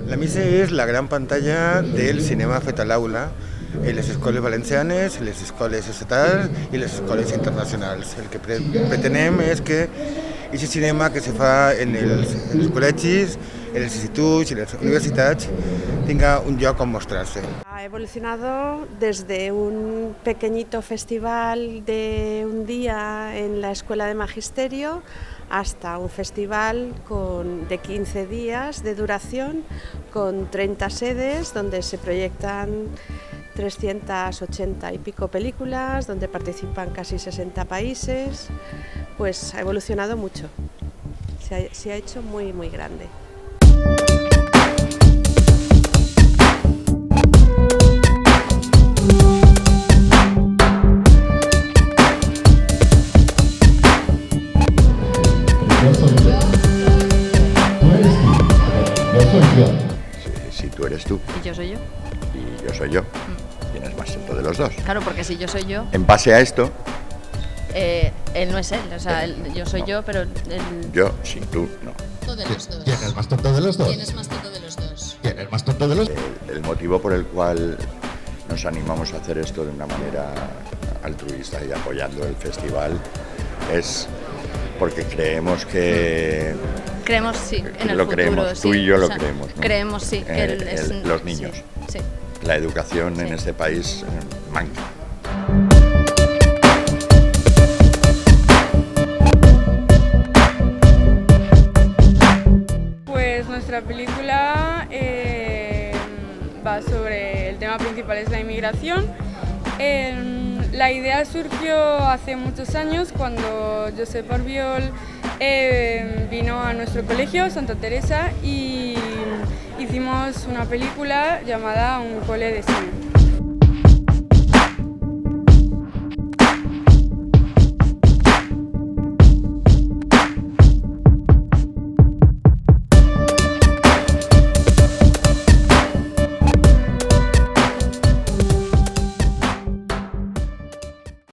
La missa és la gran pantalla del cinema fet a l'aula en les escoles valencianes, en les escoles estatals i les escoles internacionals. El que pretenem és que aquest cinema que se fa en els col·legis, en els instituts i en les universitats tenga un lloc on mostrar-se. Ha evolucionado desde un pequeñito festival de un día en la Escuela de Magisterio hasta un festival de 15 días de duración con 30 sedes donde se proyectan 380 y pico películas, donde participan casi 60 países. Pues ha evolucionado mucho, se ha hecho muy, muy grande. Si tú eres tú. Y yo soy yo. Y yo soy yo. ¿Quién es más tonto de los dos? Claro, porque si yo soy yo, En base a esto, él no es él. O sea, yo soy yo, pero él... yo sin tú, no. De los dos. ¿Quién es más tonto de los dos? ¿Quién es más tonto de los dos? ¿Quién es más tonto de los dos? El motivo por el cual nos animamos a hacer esto de una manera altruista y apoyando el festival es porque creemos que... Creemos, sí, que en el lo futuro. creemos, Sí. tú y yo lo O sea, creemos, ¿no? Creemos, sí, que él es... los niños. Sí, sí. La educación Sí. en este país manca. Pues nuestra película va sobre, el tema principal es la inmigración. La idea surgió hace muchos años cuando Josep Orbiol vino a nuestro colegio, Santa Teresa, y hicimos una película llamada Un cole de cine.